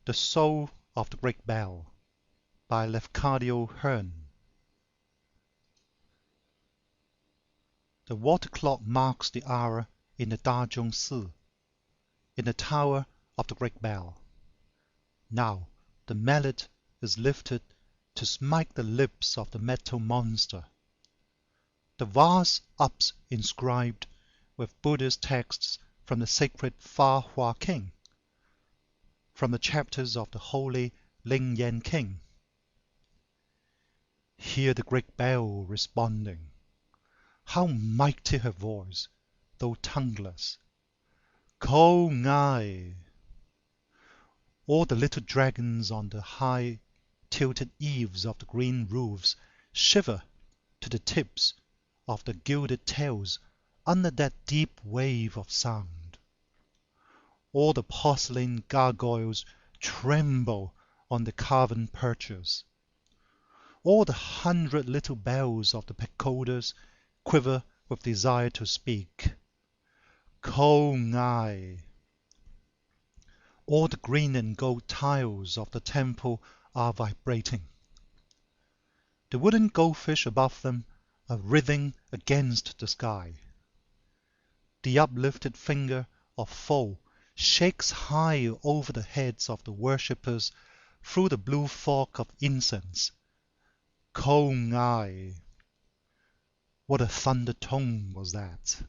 The Soul of the Great Bell by Lafcadio Hearn. The water clock marks the hour in the Dazhong Si, in the tower of the Great Bell. Now the mallet is lifted to smite the lips of the metal monster. The vase ups inscribed with Buddhist texts from the sacred Fa Hua King, from the chapters of the holy Ling Yan King. Hear the great bell responding. How mighty her voice, though tongueless! Ko Ngai! All the little dragons on the high tilted eaves of the green roofs shiver to the tips of the gilded tails under that deep wave of sound. All the porcelain gargoyles tremble on the carven perches. All the 100 little bells of the pagodas quiver with desire to speak. Ko Ngai! All the green and gold tiles of the temple are vibrating. The wooden goldfish above them are writhing against the sky. The uplifted finger of Fo shakes high over the heads of the worshippers through the blue fog of incense. Ko Ngai! What a thunder tone was that!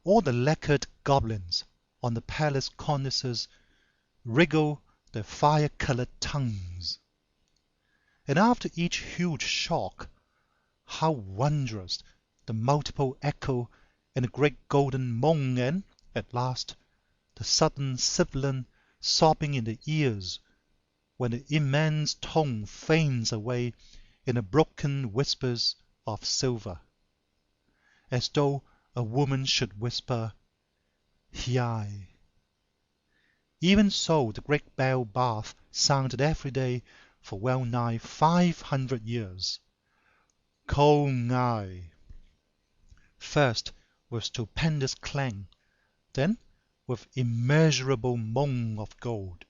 All the lacquered goblins on the palace cornices wriggle their fire-colored tongues. And after each huge shock, how wondrous the multiple echo and the great golden moan, and, at last, the sudden sibilant sobbing in the ears when the immense tone faints away in the broken whispers of silver, as though a woman should whisper, Hiai. Even so the great bell bath sounded every day for well nigh 500 years. Ko Ngai! First with stupendous clang, then with immeasurable moan of gold,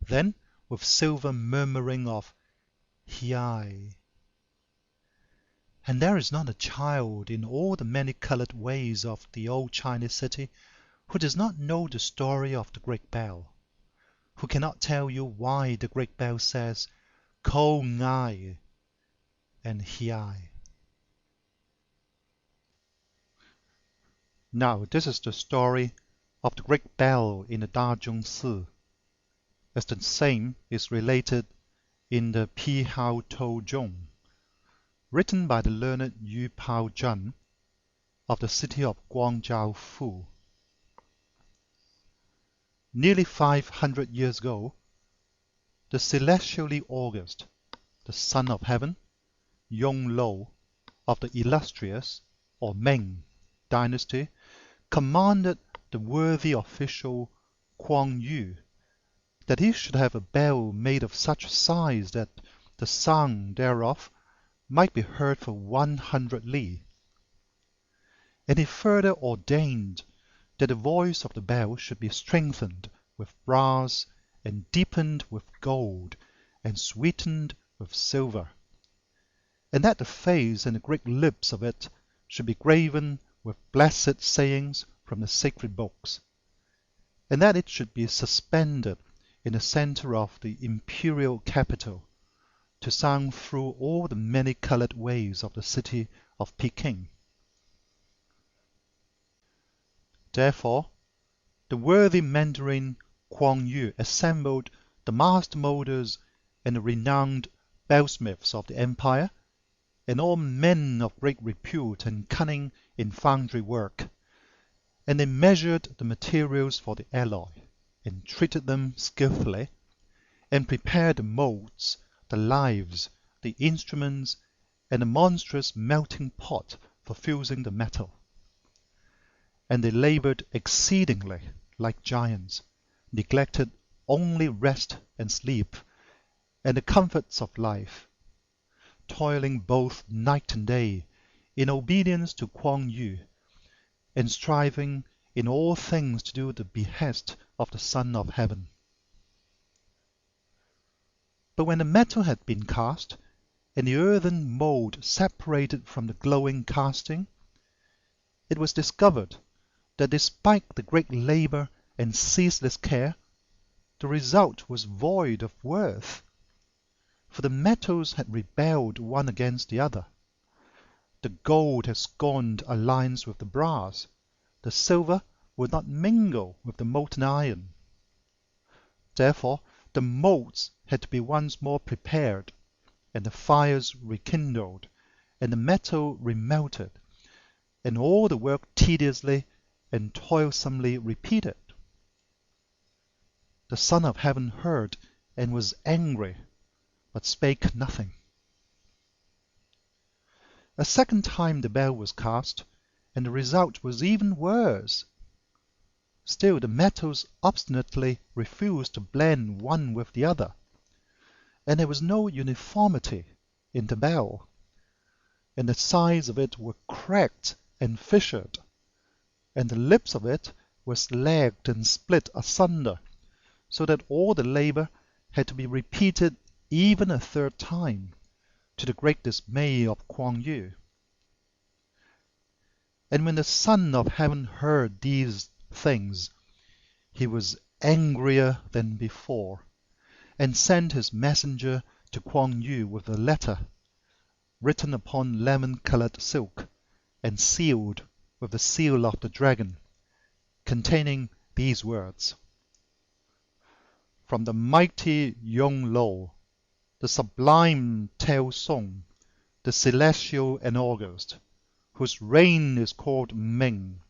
then with silver murmuring of Hiai. And there is not a child in all the many-colored ways of the old Chinese city who does not know the story of the great bell, who cannot tell you why the great bell says Ko Ngai and Hiai. Now this is the story of the great bell in the Dazhong Si, as the same is related in the Pi Hao Tou Zhong, written by the learned Yu Pao Zhen of the city of Guangzhou Fu. Nearly 500 years ago, the celestially august, the son of heaven, Yong Lo, of the illustrious or Ming dynasty, commanded the worthy official Kuang Yu that he should have a bell made of such size that the sound thereof might be heard for 100 li. And he further ordained that the voice of the bell should be strengthened with brass and deepened with gold and sweetened with silver, and that the face and the great lips of it should be graven with blessed sayings from the sacred books, and that it should be suspended in the center of the imperial capital to sound through all the many-colored ways of the city of Peking. Therefore, the worthy Mandarin Kuang Yu assembled the master molders and the renowned bellsmiths of the empire, and all men of great repute and cunning in foundry work, and they measured the materials for the alloy, and treated them skillfully, and prepared the molds, the lives, the instruments, and the monstrous melting pot for fusing the metal. And they labored exceedingly like giants, neglected only rest and sleep, and the comforts of life, toiling both night and day in obedience to Kuang Yu, and striving in all things to do the behest of the Son of Heaven. But when the metal had been cast, and the earthen mould separated from the glowing casting, it was discovered that despite the great labour and ceaseless care, the result was void of worth, for the metals had rebelled one against the other. The gold had scorned alliance with the brass, the silver would not mingle with the molten iron. Therefore the moulds had to be once more prepared, and the fires rekindled, and the metal remelted, and all the work tediously and toilsomely repeated. The Son of Heaven heard, and was angry, but spake nothing. A second time the bell was cast, and the result was even worse. Still the metals obstinately refused to blend one with the other, and there was no uniformity in the bell, and the sides of it were cracked and fissured, and the lips of it were slacked and split asunder, so that all the labour had to be repeated even a third time, to the great dismay of Kwang Yu. And when the Son of Heaven heard these things, he was angrier than before, and sent his messenger to Kwang Yu with a letter, written upon lemon-coloured silk, and sealed with the seal of the dragon, containing these words: From the mighty Yung Lo, the sublime Tao Song, the celestial and august, whose reign is called Ming.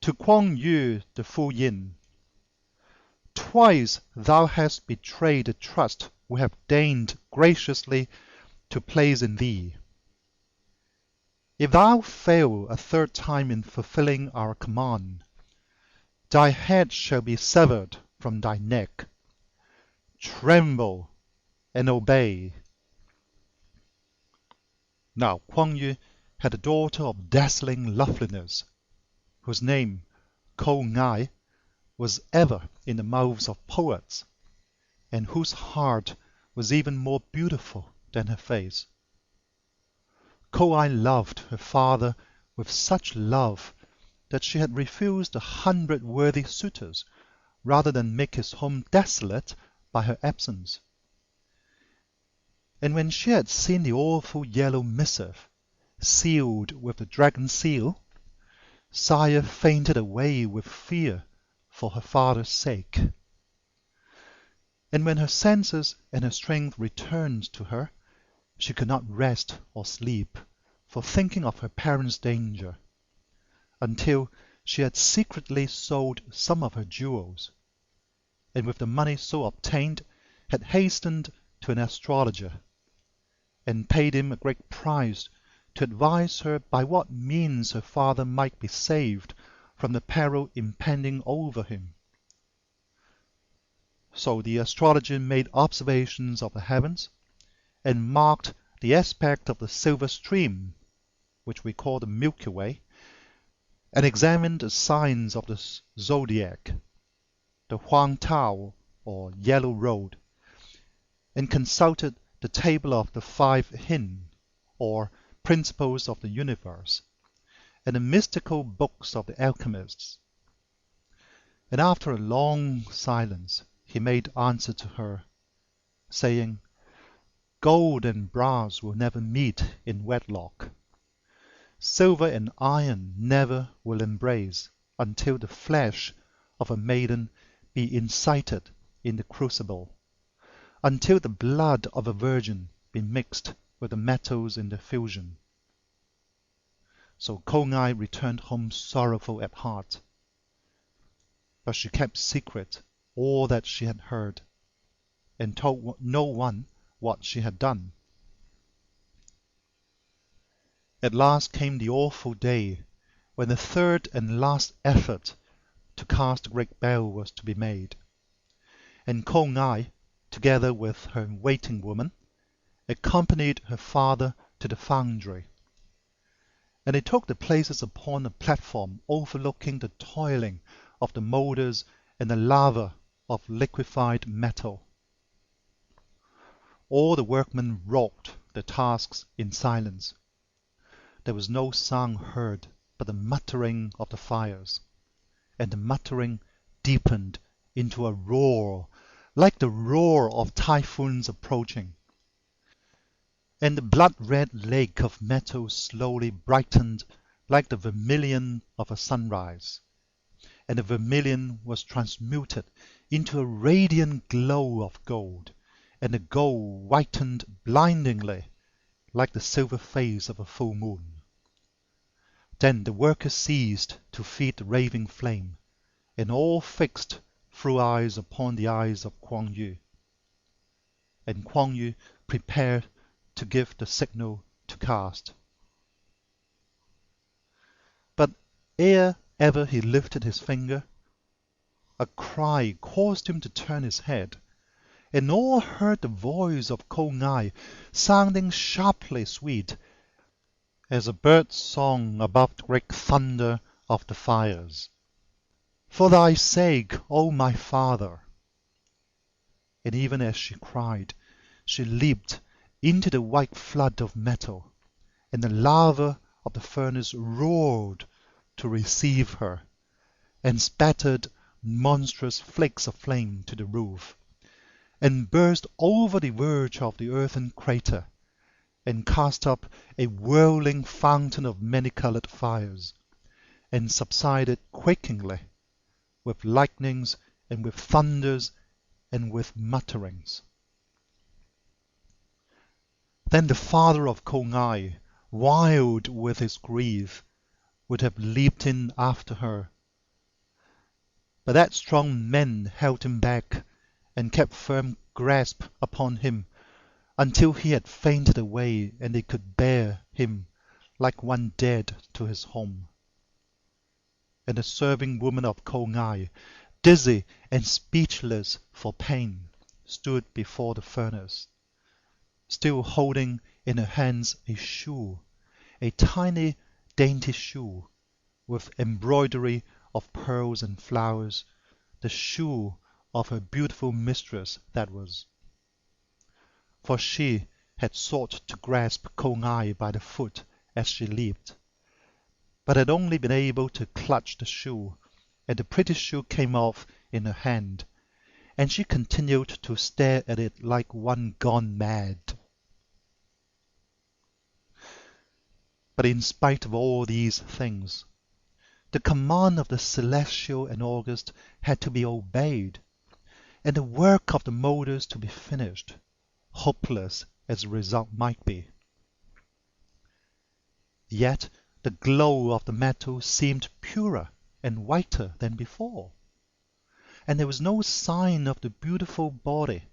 To Kwang Yu the Fu Yin, twice thou hast betrayed the trust we have deigned graciously to place in thee. If thou fail a third time in fulfilling our command, thy head shall be severed from thy neck. Tremble and obey. Now Kwang Yu had a daughter of dazzling loveliness, whose name, Ko Ngai, was ever in the mouths of poets, and whose heart was even more beautiful than her face. Ko Ngai loved her father with such love that she had refused 100 worthy suitors rather than make his home desolate by her absence. And when she had seen the awful yellow missive, sealed with the dragon seal, Saya fainted away with fear for her father's sake. And when her senses and her strength returned to her, she could not rest or sleep for thinking of her parents' danger, until she had secretly sold some of her jewels, and with the money so obtained had hastened to an astrologer, and paid him a great price to advise her by what means her father might be saved from the peril impending over him. So the astrologer made observations of the heavens, and marked the aspect of the silver stream, which we call the Milky Way, and examined the signs of the zodiac, the Huang Tao or Yellow Road, and consulted the table of the 5 Hin, or principles of the universe, and the mystical books of the alchemists. And after a long silence he made answer to her, saying, Gold and brass will never meet in wedlock. Silver and iron never will embrace until the flesh of a maiden be incited in the crucible, until the blood of a virgin be mixed with the metals in the fusion. So Ko Ngai returned home sorrowful at heart, but she kept secret all that she had heard, and told no one what she had done. At last came the awful day when the third and last effort to cast the great bell was to be made, and Ko Ngai, together with her waiting woman, accompanied her father to the foundry, and they took their places upon a platform overlooking the toiling of the moulders and the lava of liquefied metal. All the workmen wrought their tasks in silence. There was no sound heard but the muttering of the fires, and the muttering deepened into a roar, like the roar of typhoons approaching. And the blood-red lake of metal slowly brightened like the vermilion of a sunrise, and the vermilion was transmuted into a radiant glow of gold, and the gold whitened blindingly like the silver face of a full moon. Then the workers ceased to feed the raving flame, and all fixed through eyes upon the eyes of Kuang Yu. And Kuang Yu prepared to give the signal to cast. But ere ever he lifted his finger, a cry caused him to turn his head, and all heard the voice of Ko Ngai sounding sharply sweet, as a bird's song above the great thunder of the fires. For thy sake, O my father! And even as she cried, she leaped into the white flood of metal, and the lava of the furnace roared to receive her, and spattered monstrous flakes of flame to the roof, and burst over the verge of the earthen crater, and cast up a whirling fountain of many-colored fires, and subsided quakingly, with lightnings and with thunders and with mutterings. Then the father of Ko Ngai, wild with his grief, would have leaped in after her, but that strong men held him back, and kept firm grasp upon him until he had fainted away, and they could bear him like one dead to his home. And the serving woman of Ko Ngai, dizzy and speechless for pain, stood before the furnace, still holding in her hands a shoe, a tiny dainty shoe, with embroidery of pearls and flowers, the shoe of her beautiful mistress that was. For she had sought to grasp Ko Ngai by the foot as she leaped, but had only been able to clutch the shoe, and the pretty shoe came off in her hand, and she continued to stare at it like one gone mad. But in spite of all these things, the command of the celestial and august had to be obeyed, and the work of the molders to be finished, hopeless as the result might be. Yet the glow of the metal seemed purer and whiter than before, and there was no sign of the beautiful body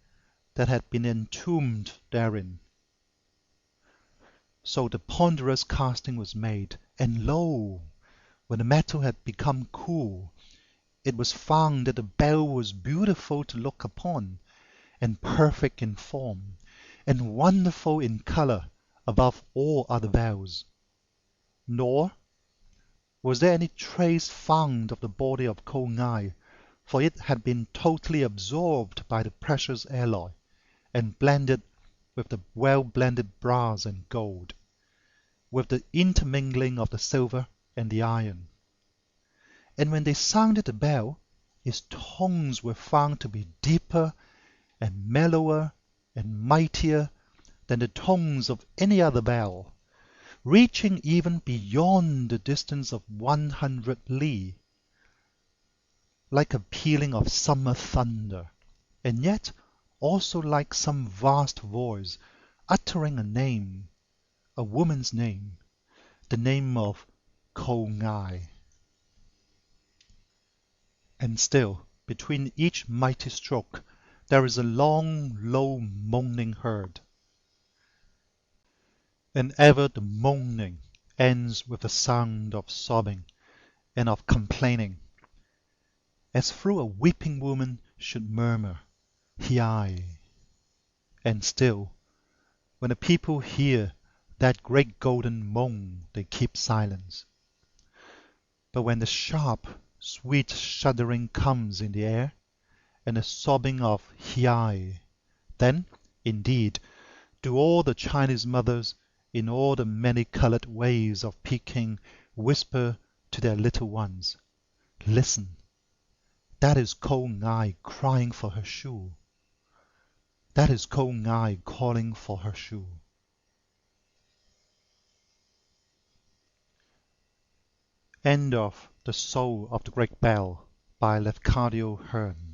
that had been entombed therein. So the ponderous casting was made, and lo! when the metal had become cool, it was found that the bell was beautiful to look upon, and perfect in form, and wonderful in color above all other bells. Nor was there any trace found of the body of Ko Ngai, for it had been totally absorbed by the precious alloy, and blended with the well-blended brass and gold, with the intermingling of the silver and the iron. And when they sounded the bell, its tones were found to be deeper and mellower and mightier than the tones of any other bell, reaching even beyond the distance of 100 li, like a pealing of summer thunder, and yet also like some vast voice uttering a name, a woman's name, the name of Ko Ngai. And still, between each mighty stroke, there is a long, low moaning heard, and ever the moaning ends with a sound of sobbing and of complaining, as through a weeping woman should murmur, "Hiai." And still, when the people hear that great golden moan, they keep silence. But when the sharp, sweet shuddering comes in the air, and the sobbing of "Hiai," then Indeed, do all the Chinese mothers, in all the many-colored ways of Peking, whisper to their little ones, "Listen, that is Ko Ngai crying for her shoe. That is Ko Ngai calling for her shoe." End of The Soul of the Great Bell by Lafcadio Hearn.